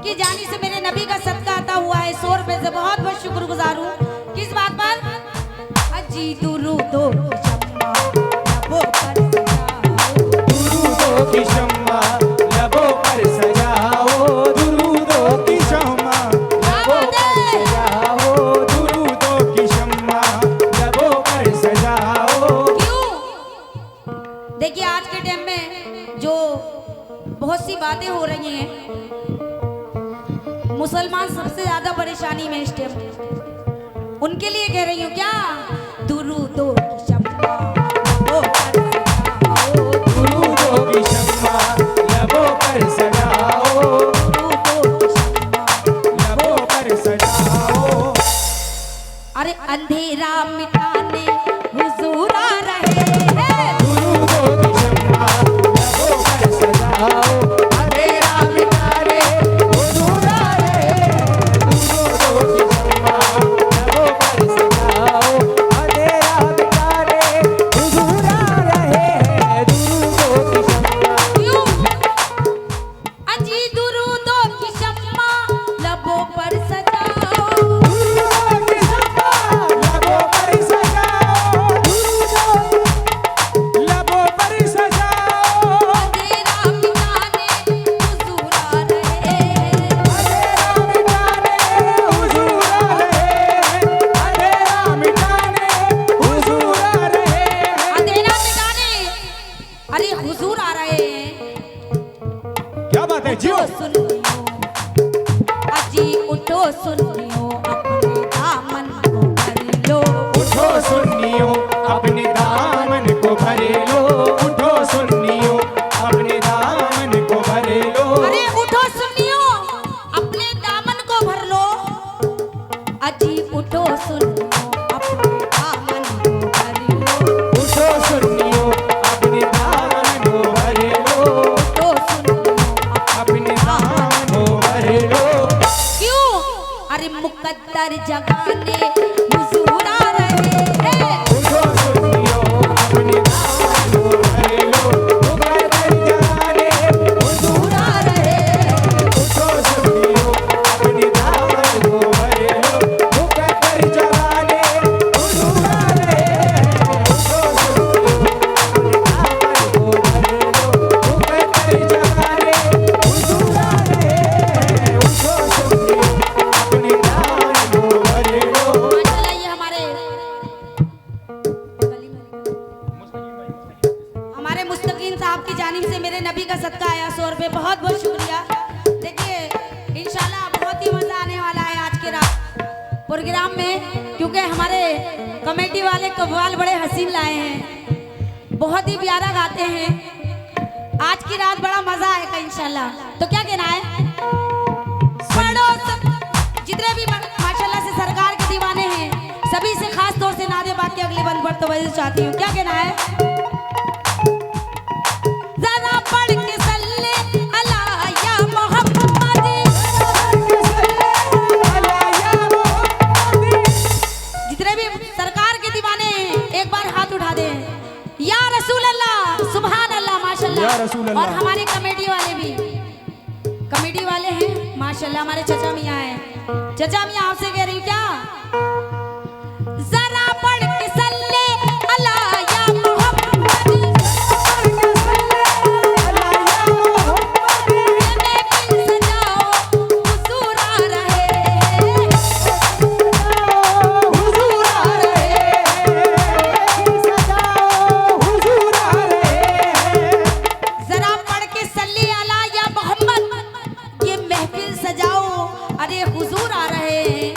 उनकी जानी से मेरे नबी का सदका आता हुआ है 100 रुपए से बहुत बहुत शुक्रगुजार हूँ। किस बात पर? अजी दुरूदो की शम्मा लबों पर सजाओ, दुरूदों की शम्मा लबों पर सजाओ, दुरूदों की शम्मा लबों पर सजाओ। क्यों? देखिए आज के टाइम में जो बहुत सी बातें हो रही हैं, मुसलमान सबसे ज्यादा परेशानी में इस टाइम, उनके लिए कह रही हूँ क्या? दुरूदों की शम्मा लबों पर सजाओ, दुरूदों की शम्मा लबों पर सजाओ, दुरूदों की शम्मा। लबों पर सजाओ। अरे अंधेरा मिटाने हुजूर आ रहे हैं, दुरूदों की शम्मा लबों पर सजाओ, अंधेरा मिटाने हुजूर आ रहे हैं। दुरूदों की शम्मा लबों पर सजाओ, अंधेरा मिटाने हुजूर आ रहे हैं। दुरूदों की शम्मा क्यों? अजी दुरूदों की शम्मा लबों पर सजाओ, दुरूदों की शम्मा लबों पर सजाओ, लबों पर सजाओ। अंधेरा मिटाने हुजूर आ रहे हैं, अंधेरा मिटाने हुजूर आ रहे हैं, अंधेरा मिटाने हुजूर आ रहे हैं। अंधेरा मिटाने अरे हुजूर आ रहे हैं। क्या बात है जियो? उठो सुनियो, अजी उठो सुनियो, अपने दामन को भर लो, उठो सुन्नियों अपने दामन को भरे लो, उठो सुन्नियों अपने दामन को भरे लो। अरे उठो सुनियो, अपने दामन को भर लो, अजी उठो सुनियो, अपने दामन को भर लो, उठो सुन्नियों अपने दामन को भरे लो, उठो सुनियो अपने दामन को भरे लो। क्यों? अरे मुकद्दर जगाने हुजूर आ रहे हैं, उठो सुन्नियों अपने दामन को भरे लो, मुकद्दर जगाने हुजूर आ रहे हैं। उठो सुन्नियों अपने दामन को भरे लो, मुकद्दर जगाने हुजूर आ रहे हैं। उठो सुन्नियों अपने दामन को भरे लो, मुकद्दर जगाने हुजूर आ रहे हैं। उठो सुन्नियों अपने दामन को भरे लो। माशाल्लाह ये हमारे मुस्तकीम साहब की जानिब से मेरे नबी का सदका आया 100 रुपए, बहुत बहुत शुक्रिया। देखिए इंशाल्लाह बहुत ही मजा आने वाला है आज के रात प्रोग्राम में, क्योंकि हमारे कमेटी वाले कव्वाल बड़े हसीन लाए हैं, बहुत ही प्यारा गाते हैं। आज की रात बड़ा मजा आएगा इंशाल्लाह। तो क्या कहना है? जितने भी माशाल्लाह से सरकार के दीवाने हैं, सभी से खास तौर से नादे बात के अगले बंद पर तवज्जो चाहती हूँ। क्या कहना है? जरा पढ़ के सल्ले अला या मोहम्मद, जितने भी सरकार के दीवाने हैं एक बार हाथ उठा दें। या रसूल अल्लाह, सुभान अल्लाह, माशाल्लाह। या रसूल अल्लाह। और हमारे कमेटी वाले भी, कमेटी वाले हैं माशाल्लाह, हमारे चचा मियाँ हैं। चचा मियाँ आपसे कह रही हूँ क्या? जरा पढ़ के सल्ले अला या मोहम्मद, महफिल सजाओ हुजूर आ रहे हैं, हुजूर आ रहे हैं, सजाओ हुजूर आ रहे हैं। जरा पढ़ के सल्ले अला या मोहम्मद, ये महफिल सजाओ, अरे हुजूर आ रहे हैं।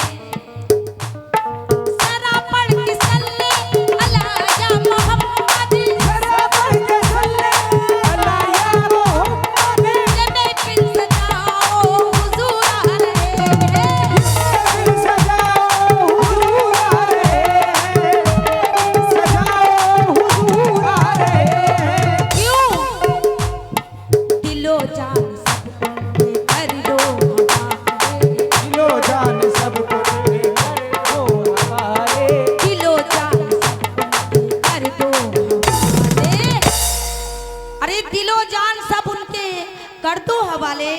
जरा पढ़ के सल्ले अला या मोहम्मद, जरा पढ़ के सल्ले अला या मोहम्मद, ये महफिल सजाओ हुजूर आ रहे हैं। सजाओ हुजूर आ रहे हैं, सजाओ हुजूर आ रहे हैं। क्यों? दिलो जान सब उनके कर दो हमारे, दिलो जान सब कुछ कर दो हमारे, दिलो जान सब उनके कर दो हमारे। अरे दिलो जान सब उनके कर दो हवाले।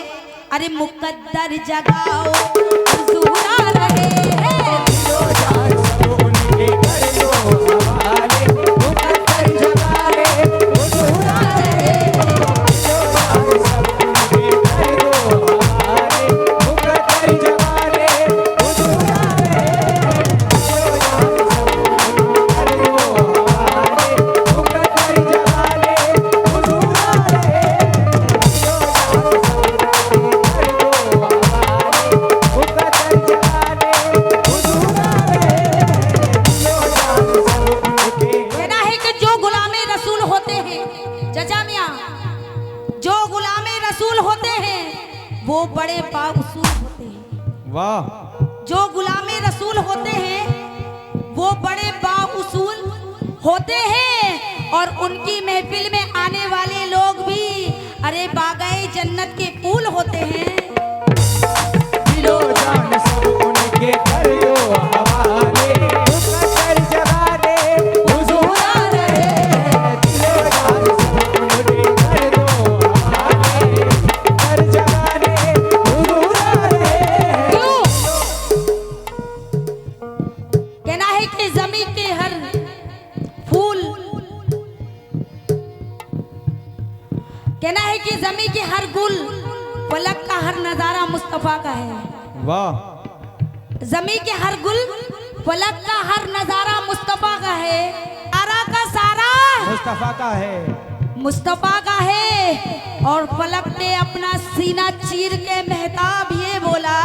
अरे मुकद्दर जगाओ हुजूरा रहे दिलो जान सब उनके कर दो हवाले, मुकद्दर जमाने हुजूरा रहे। दिलो जान सब उनके कर दो हवाले, मुकद्दर जमाने हुजूरा रहे। दिलो जान सब उनके कर दो हवाले, मुकद्दर जमाने हुजूरा रहे। दिलो जान सब उनके कर दो हवाले, मुकद्दर जमाने हुजूरा रहे। दिलो जान सब उनके कहना है कि जो गुलामे रसूल होते हैं, जजा मियां, जो गुलामे रसूल होते हैं वो बड़े बाउसूल होते हैं। वाह जो गुलामे रसूल होते हैं वो बड़े बाउसूल होते हैं और उनकी महफिल में आने वाले लोग भी अरे बागाए जन्नत के फूल होते हैं। दिलो जान सब उनके कर दो हवाले, मुकद्दर जमाने हुजूरा रहे। दिलो जान सब उनके कर दो हवाले, मुकद्दर जमाने हुजूरा रहे। क्यों? कहना है कि जमीन के हर फूल, कहना है कि जमीन के हर गुल, फलक का हर नजारा मुस्तफा का है। वाह जमी के हर गुल, फलक का हर नजारा मुस्तफा का है। सारा का सारा मुस्तफा का है, मुस्तफा का है। और फलक ने अपना सीना चीर के मेहताब ये बोला,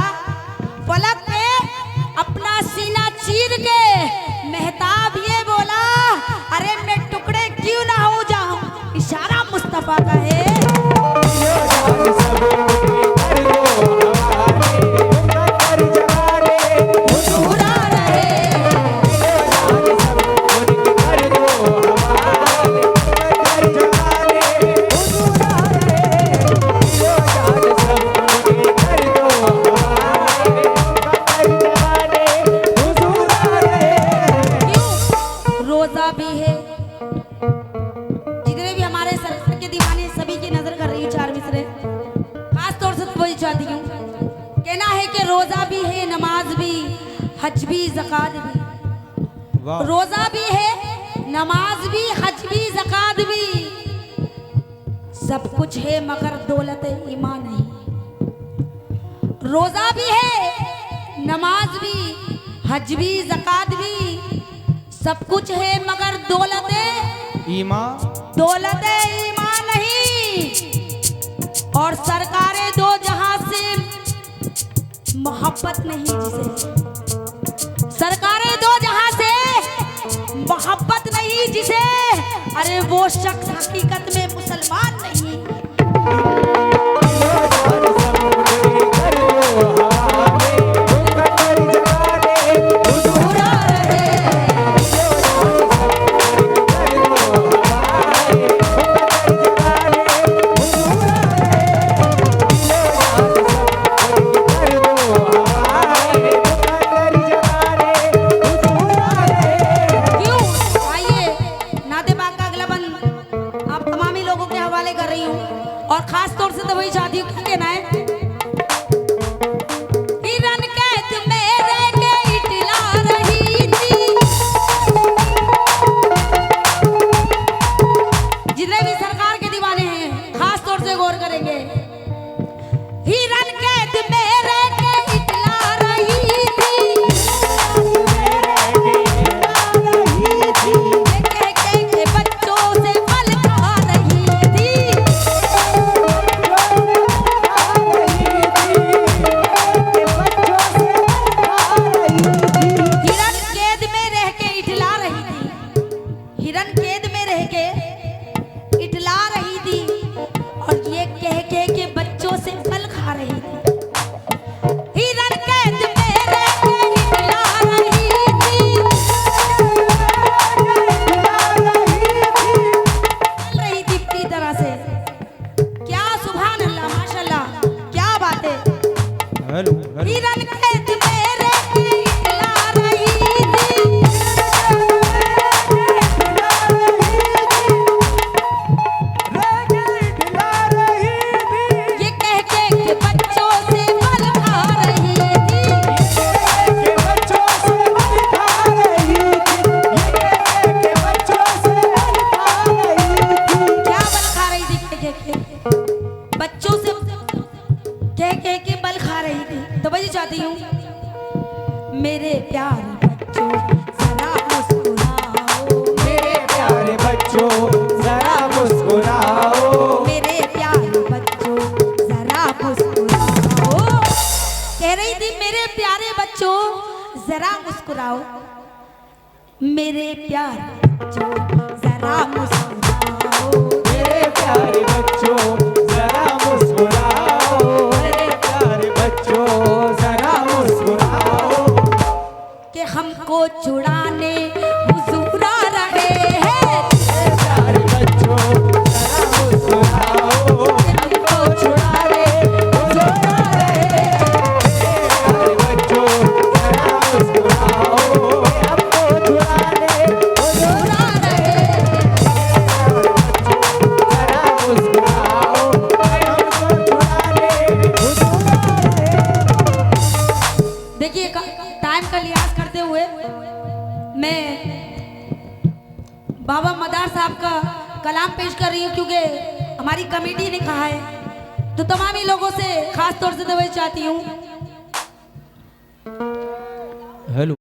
फलक ने अपना सीना चीर के मेहताब ये बोला, अरे मैं टुकड़े क्यों ना हो जाऊं, इशारा मुस्तफा का है। दिलो जान सब उनके कर दो हवाले, मुकद्दर जमाने हुजूरा रहे। दिलो जान सब उनके कर दो हवाले, मुकद्दर जमाने हुजूरा रहे। दिलो जान सब उनके कर दो हवाले, मुकद्दर जमाने हुजूरा रहे। क्यों? रोजा भी है, जितने भी हमारे सरकार के दीवाने सभी की नजर कर रही हूँ, चार मिसरे खास तौर से वही चाहती हूँ। कहना है कि रोजा भी है, नमाज भी, हज भी, ज़कात भी। वाह रोजा भी है, नमाज भी, हज भी, ज़कात भी, सब कुछ है मगर दौलत ईमान नहीं। रोजा भी है, नमाज भी, हज भी, ज़कात भी, सब कुछ है मगर दौलत ईमान ईमान नहीं। और सरकारें दो जहां से मोहब्बत नहीं, जिसे सरकारें दो जहां से मोहब्बत नहीं, जिसे अरे वो शख्स हकीकत में मुसलमान नहीं। दिलो जान सब उनके कर दो हवाले, मुकद्दर जमाने हुजूरा रहे। दिलो जान सब उनके कर दो हवाले, मुकद्दर जमाने हुजूरा रहे। दिलो जान सब उनके कर दो हवाले, मुकद्दर जमाने हुजूरा रहे। क्यों? आइए नाते बाग का अगला बंद आप तमामी लोगों के हवाले कर रही हूँ और खास तौर से तो वही चाहती हूँ, क्या कहना है? हिरन कैद में रह के इटला रही थी, जितने भी सरकार के दीवाने हैं खास तौर से गौर करेंगे। हिरन कैद में रह के इटला रही थी, कह के बच्चों से फल खा रही थी। हिरन कैद में रह के इटला रही थी, हिरन कैद में रह के इटला रही थी और ये कह के बच्चों से फल खा रही थी। हिरन कैद में रह के इटला रही थी, चल रही थी पूरी तरह से। क्या सुभान अल्लाह, माशाल्लाह, क्या बात है। हेलो हिरन कैद में रह के इटला रही थी, ये कह के बच्चों बच्चों से कह के बल खा रही थी, तो वही चाहती हूँ मेरे प्यारे बच्चों जरा मुस्कुराओ, मेरे प्यारे बच्चों जरा मुस्कुराओ, मेरे प्यारे बच्चों जरा मुस्कुराओ। कह रही थी मेरे प्यारे बच्चों जरा मुस्कुराओ, मेरे प्यारे बच्चों जरा मुस्कुराओ, मेरे प्यारे बच्चों जरा मुस्कुराओ, मेरे प्यारे बच्चों जरा मुस्कुराओ। कि हमको छुड़ाने हुजूर आ रहे हैं, मेरे प्यारे बच्चों जरा मुस्कुराओ, हमको छुड़ाने हुजूर आ रहे हैं। मेरे प्यारे बच्चों जरा मुस्कुराओ, हमको छुड़ाने हुजूर आ रहे हैं। जरा मुस्कुराओ, हमको छुड़ाने हुजूर आ रहे हैं। देखिए टाइम का लिहाज करते हुए मैं बाबा मदार साहब का कलाम पेश कर रही हूँ, क्योंकि हमारी कमेटी ने कहा है, तो तमाम ही लोगों से खास तौर से दवाई चाहती हूँ। हेलो।